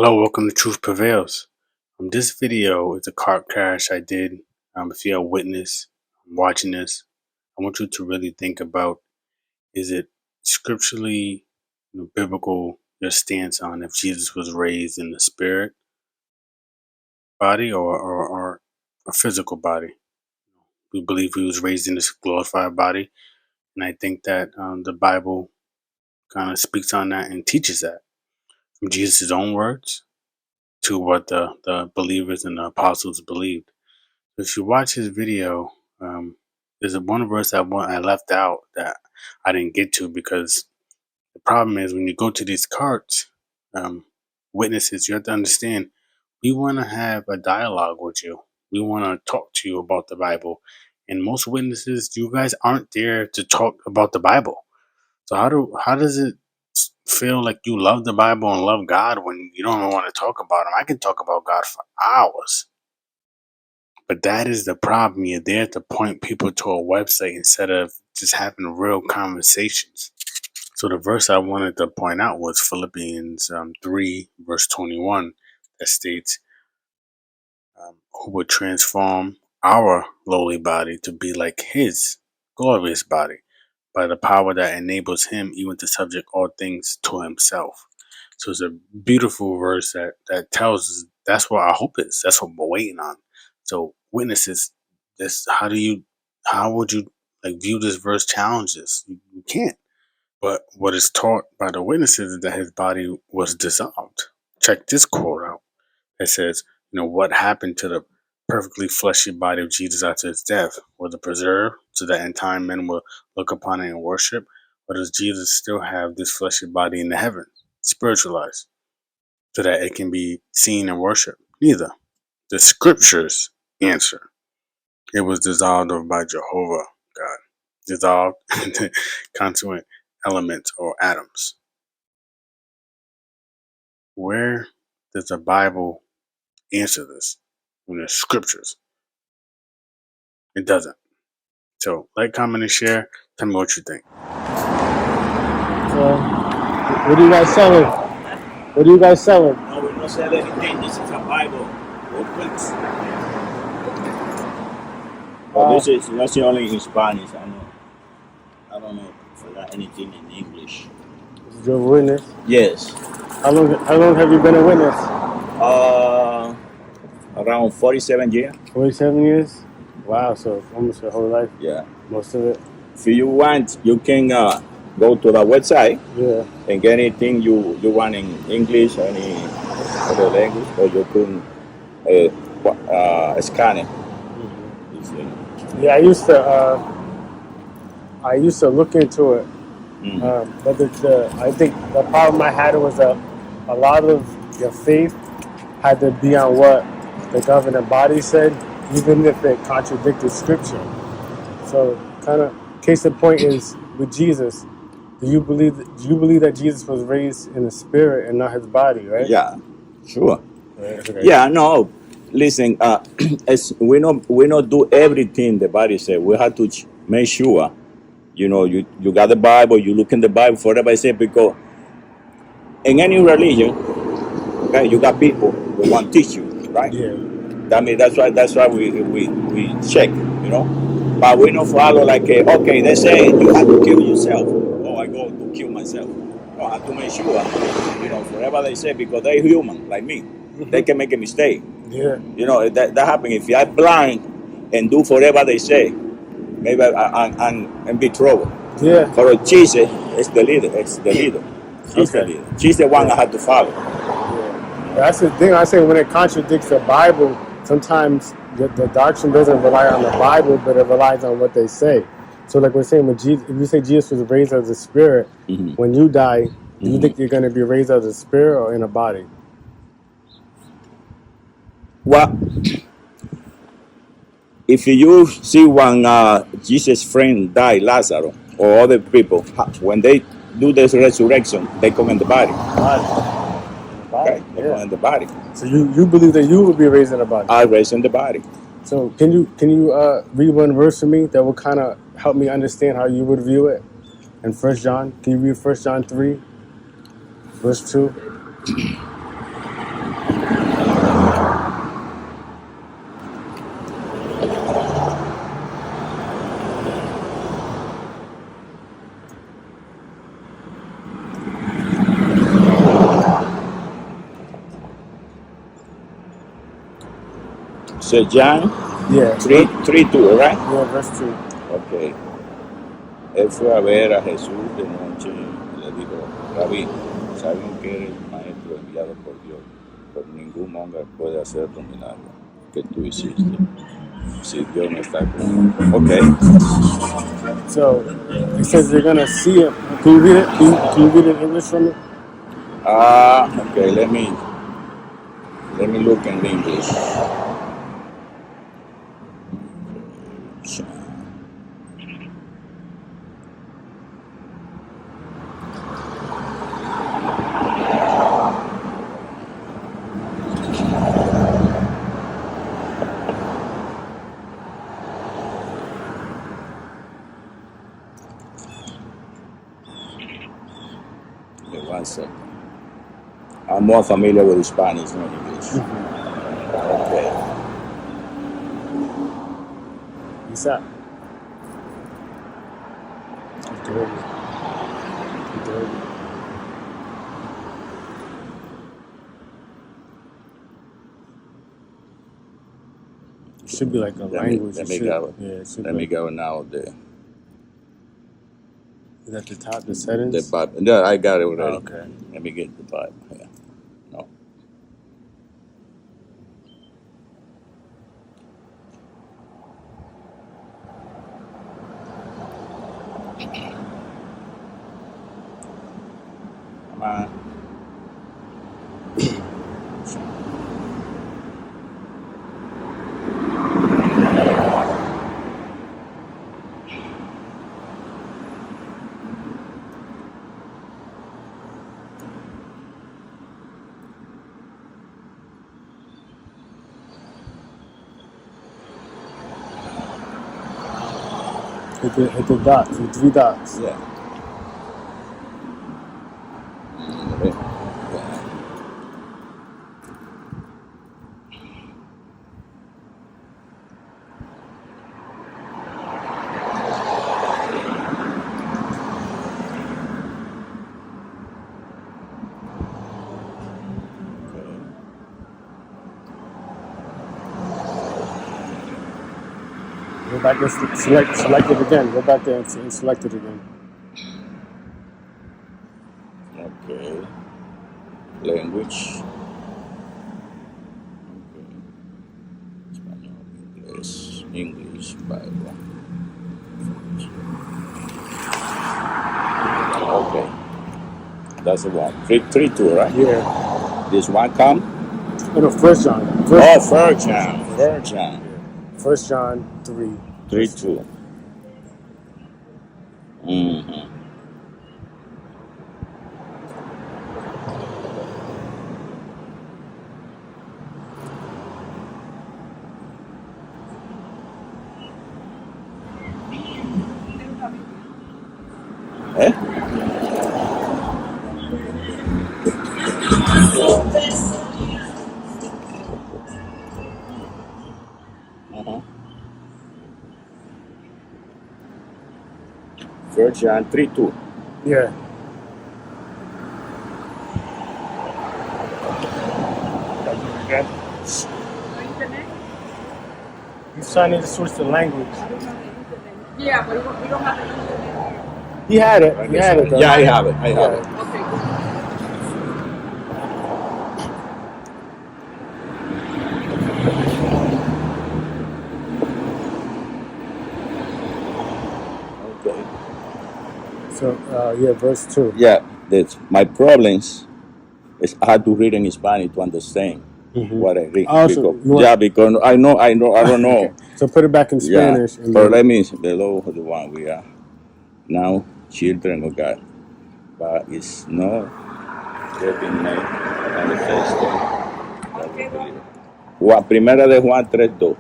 Hello, welcome to Truth Prevails. This video is a car crash I did. If you're a witness watching this, I want you to really think about, is it scripturally biblical, your stance on if Jesus was raised in the spirit body or a physical body. We believe he was raised in this glorified body, and I think that the Bible kind of speaks on that and teaches that from Jesus' own words to what the believers and the apostles believed. If you watch his video, there's one verse I left out that I didn't get to because the problem is when you go to these carts, witnesses, you have to understand, we want to have a dialogue with you. We want to talk to you about the Bible. And most witnesses, you guys aren't there to talk about the Bible. So how does it feel like you love the Bible and love God when you don't want to talk about him? I can talk about God for hours. But that is the problem. You're there to point people to a website instead of just having real conversations. So the verse I wanted to point out was Philippians 3, verse 21, that states, who would transform our lowly body to be like his glorious body by the power that enables him even to subject all things to himself. So it's a beautiful verse that tells us that's what our hope is. That's what we're waiting on. So witnesses, how would you view this verse challenges? You can't. But what is taught by the witnesses is that his body was dissolved. Check this quote out. It says, what happened to the perfectly fleshy body of Jesus after his death? Was it preserved so that in time men will look upon it and worship? Or does Jesus still have this fleshy body in the heavens, spiritualized, so that it can be seen and worshiped? Neither. The scriptures answer. It was dissolved of by Jehovah God. Dissolved into constituent elements or atoms. Where does the Bible answer this? In the scriptures. It doesn't. So, like, comment, and share. Tell me what you think. What are you guys selling? What are you guys selling? No, we don't sell anything. This is a Bible. Books. That's only in Spanish. I don't know for that anything in English. This is your witness. Yes. How long have you been a witness? Around 47 years. 47 years? Wow, so almost your whole life. Yeah. Most of it. If you want, you can go to the website. Yeah. And get anything you want in English or any other language, or you can scan it. Mm-hmm. Yeah, I used to look into it, but I think the problem I had was a lot of your faith had to be on what the governing body said, even if it contradicted scripture. So, kind of case in point is with Jesus. Do you believe that Jesus was raised in the spirit and not his body, right? Yeah, sure. Right, okay. Yeah, no. Listen, we not do everything the Bible says. We have to make sure, you got the Bible. You look in the Bible for whatever I say, because in any religion, okay, you got people who want to teach you, right? Yeah. That's why we check, But we don't follow okay, they say you have to kill yourself. Oh, I go to kill myself. No, I have to make sure, whatever they say, because they're human like me. Mm-hmm. They can make a mistake. Yeah. That happens. If I'm blind and do whatever they say, maybe I'm be trouble. Yeah. For Jesus, it's the leader. It's the leader. She's the leader. She's the one I have to follow. Yeah. That's the thing I say, when it contradicts the Bible, sometimes the doctrine doesn't rely on the Bible, but it relies on what they say. So like we're saying, if you say Jesus was raised as a spirit, mm-hmm. when you die, do you think you're going to be raised as a spirit or in a body? Well, if you see when Jesus' friend died, Lazarus, or other people, when they do this resurrection, they come in the body. Okay, they come in the body. So you believe that you will be raised in a body? I raised in the body. So can you read one verse for me that will kind of help me understand how you would view it? In 1 John, can you read 1 John 3, verse 2? So John Yeah. 3:2, right? Yeah, verse 2. Ok. Él fue a ver a Jesús de noche y le dijo, Rabí, saben que eres maestro enviado por Dios, por ningún hombre puede hacer los milagros que tú hiciste, si Dios no está conmigo. Okay. So he says they're gonna see it. Can you read it? Can you read it in English for me? Okay, let me look in English. Okay, 1 second. I'm more familiar with Spanish than English. Okay. Quizá. It should be like a language. Let me go. Yeah, it should Let be. me go now. The Is at the top, the settings? the Bible. Yeah, I got it already. Oh, okay. Let me get the Bible. Yeah. No. Come on. Hit the dots, the 3 dots. Yeah. Go back and select it again. Go back there and select it again. Okay. Language. Okay. Español, English, Bible. Okay. That's the one. 3:2, right? Yeah. This one come? No, 1 John. 1 John. 1 John. 1 John 3. 3:2. Mm-hmm. Eh? Uh-huh. 1 John 3:2. Yeah. Okay. He's trying to switch the language. Yeah, but we don't have the internet here. He had it. He had it though. Yeah, I have it. I have it. Okay, good. Okay. So yeah, verse 2. Yeah, that's my problems is I had to read in Spanish to understand what I read. Oh, so Because I don't know. Okay. So put it back in Spanish. Yeah. And But then, let me the Lord the one we are now children of God. But it's not getting made manifested. Primera de Juan 3:2.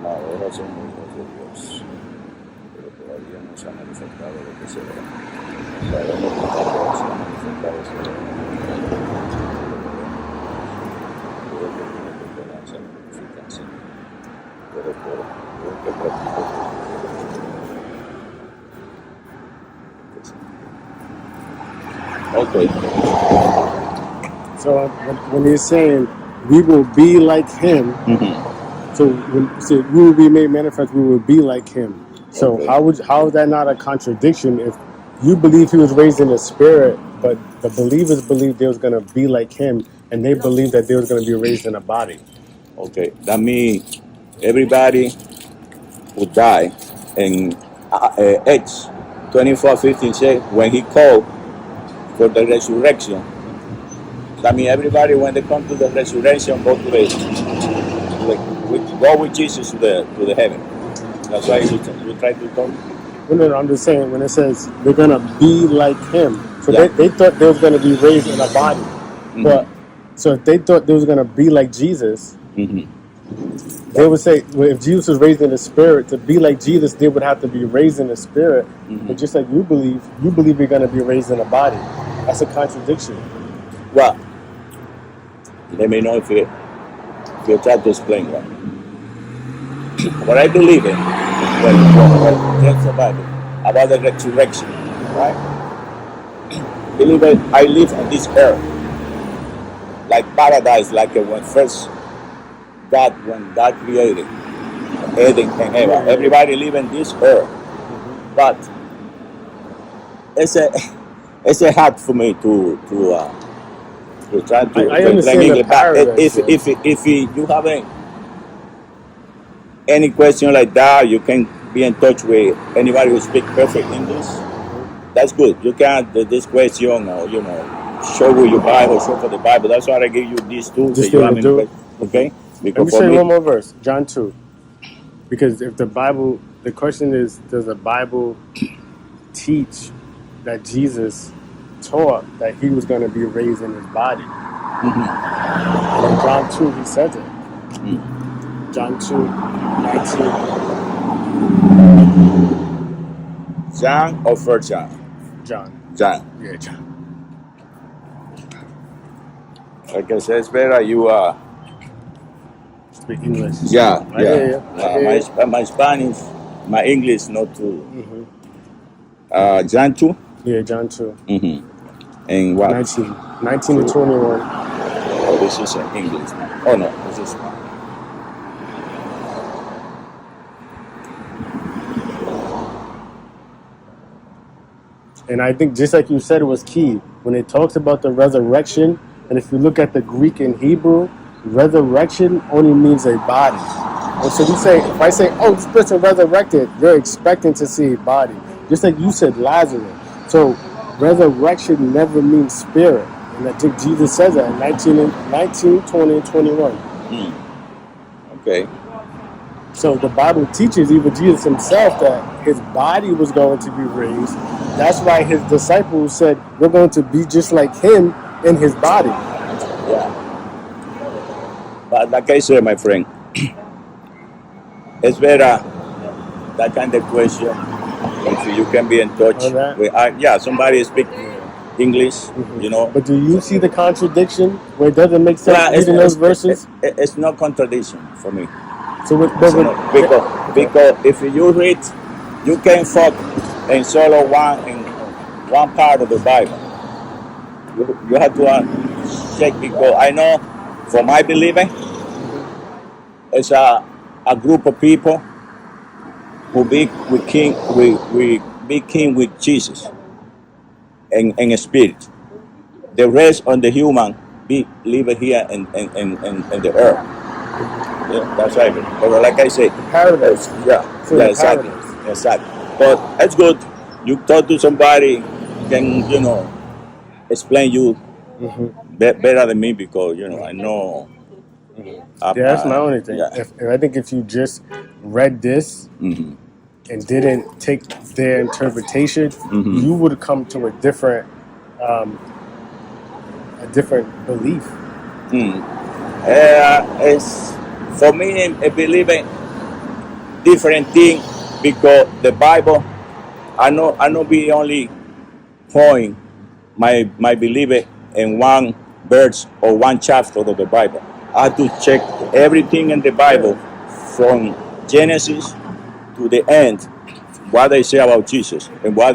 Ahora somos hijos de Dios, pero todavía no se ha manifestado lo que se ve. Sabemos que cuando se ha manifestado se ve. Creo que tiene que quedarse en la glorificación. Okay. So when he's saying we will be like him, so when he said we will be made manifest, we will be like him. So Okay. how is that not a contradiction if you believe he was raised in the spirit, but the believers believed they was gonna be like him, and they believed that they was gonna be raised in a body? Okay. That means everybody who died in Acts 24:15 said when he called for the resurrection. That means everybody when they come to the resurrection go to go with Jesus to the heaven. That's why you try to talk. No, I'm just saying when it says they're gonna be like him, so Yeah. they thought they was gonna be raised in a body, but so if they thought they was gonna be like Jesus, they would say, well, if Jesus was raised in the spirit, to be like Jesus, they would have to be raised in the spirit. But just like you believe you're gonna be raised in a body. That's a contradiction. Well, let me know if you try to explain that. What I believe in, well, just the Bible, about the resurrection, right? Believe it, I live on this earth, like paradise, like when God created Eden and Eva. Yeah. Everybody live in this earth, but it's a hard for me to try to I understand explain the it. But paradise. if you have any question like that, you can be in touch with anybody who speaks perfect English. That's good. You can this question or show with your Bible, show for the Bible. That's why I give you these tools. Just That you to have any do. questions, okay? Let Because me for show you me, one more verse, John 2. Because if the Bible, the question is, does the Bible teach that Jesus taught that he was going to be raised in his body? And in John 2, he says it. John 2:19. John or First John? John. John. Yeah, John. Like I said, it's better you Speak English. yeah. I hear you. My Spanish, my English not too. John 2. Yeah, John 2. And what? 19 to 21. Oh, this is English. Oh no, this is Spanish. And I think just like you said, it was key when it talks about the resurrection. And if you look at the Greek and Hebrew, resurrection only means a body. And so we say, if I say, oh, this person resurrected, you're expecting to see a body. Just like you said, Lazarus. So resurrection never means spirit. And I think Jesus says that in 19, 20, and 21. Okay. So the Bible teaches, even Jesus himself, that his body was going to be raised. That's why his disciples said, we're going to be just like him in his body. Yeah. But like I said, my friend, it's better that kind of question. If you can be in touch with, somebody speak English, But do you see the contradiction where it doesn't make sense reading those verses? It's no contradiction for me. So because if you read, you can focus in solo one part of the Bible. You have to check, because I know for my believing, it's a group of people who be with king with Jesus in spirit. The rest on the human be live here in the earth. Yeah, that's right. But like I say, paradise. Exactly. But it's good. You talk to somebody can explain you better than me, because I know. That's my only thing. Yeah. I think if you just read this and didn't take their interpretation, you would come to a different belief. It's for me, I believe in different thing, because the Bible, I know be only point my belief in one verse or one chapter of the Bible. I have to check everything in the Bible from Genesis to the end, what they say about Jesus and what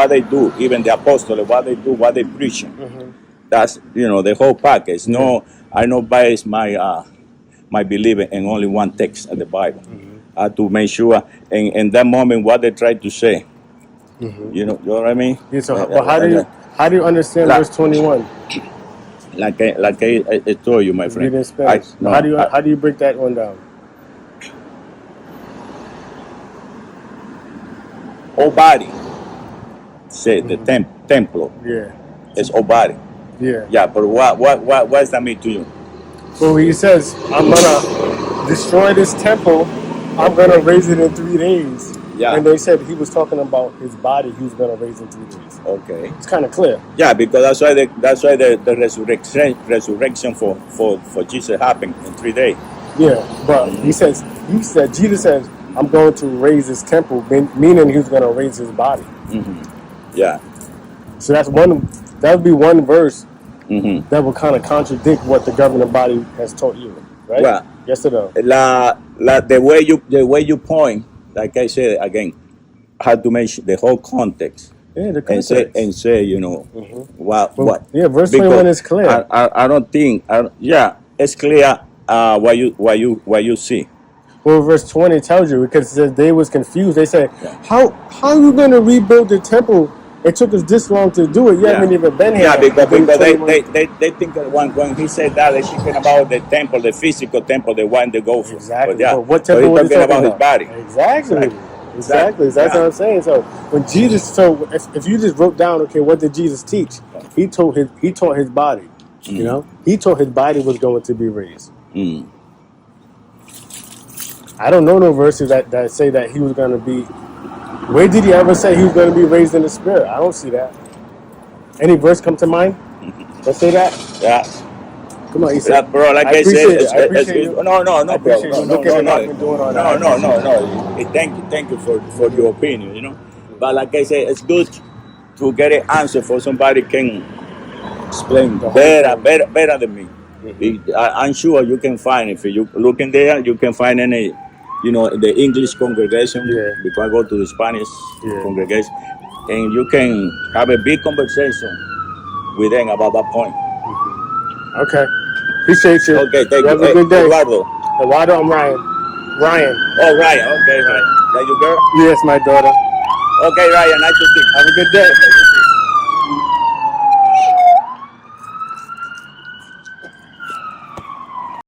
they do, even the apostles, what they do, what they preach. That's the whole package. No, I don't base my belief in only one text of the Bible. I have to make sure in that moment what they try to say. You know what I mean? Yeah, so, but how do you understand verse 21? Like I told you, my friend. Read in Spanish. How do you break that one down? Whole body. Say the templo. Yeah. It's whole body. Yeah. Yeah, but what does that mean to you? So he says, I'm gonna destroy this temple. I'm gonna raise it in 3 days. Yeah. And they said he was talking about his body. He was gonna raise in 3 days. Okay. It's kind of clear. Yeah, because that's why the resurrection for Jesus happened in 3 days. Yeah, but Jesus says, I'm going to raise his temple, meaning he's going to raise his body. Yeah. So that would be one verse that will kind of contradict what the governing body has taught you, right? Well, yes or no? The way you point, like I said again, had to mention the whole context. Yeah, the context. And say what? Yeah, verse 21 is clear. I don't think. It's clear. What you see. Well, verse 20 tells you, because it says they was confused. They said, how are you going to rebuild the temple? It took us this long to do it. You haven't even been here. Yeah, because they think that when he said that, they're thinking about the temple, the physical temple, the one they go for. Exactly. But what temple was he talking about his body? Exactly. That's what I'm saying. So when Jesus, if you just wrote down, okay, what did Jesus teach? He taught his body. You know, he taught his body was going to be raised. I don't know no verses that say that he was going to be. Where did he ever say he was going to be raised in the spirit? I don't see that. Any verse come to mind? Let's say that. Yeah. Come on, he said, bro. Like I said, no, bro. No. Thank you for your opinion. You know, but like I said, it's good to get an answer for somebody can explain better than me. I'm sure you can find, if you look in there, you can find any, the English congregation. Before I go to the Spanish congregation, and you can have a big conversation with them about that point. Okay. Appreciate you. Okay, thank you. Have a good day. Eduardo, I'm Ryan. Ryan. Oh, Ryan. Okay, Ryan. That your girl? Yes, my daughter. Okay, Ryan. Nice to see you. Have a good day.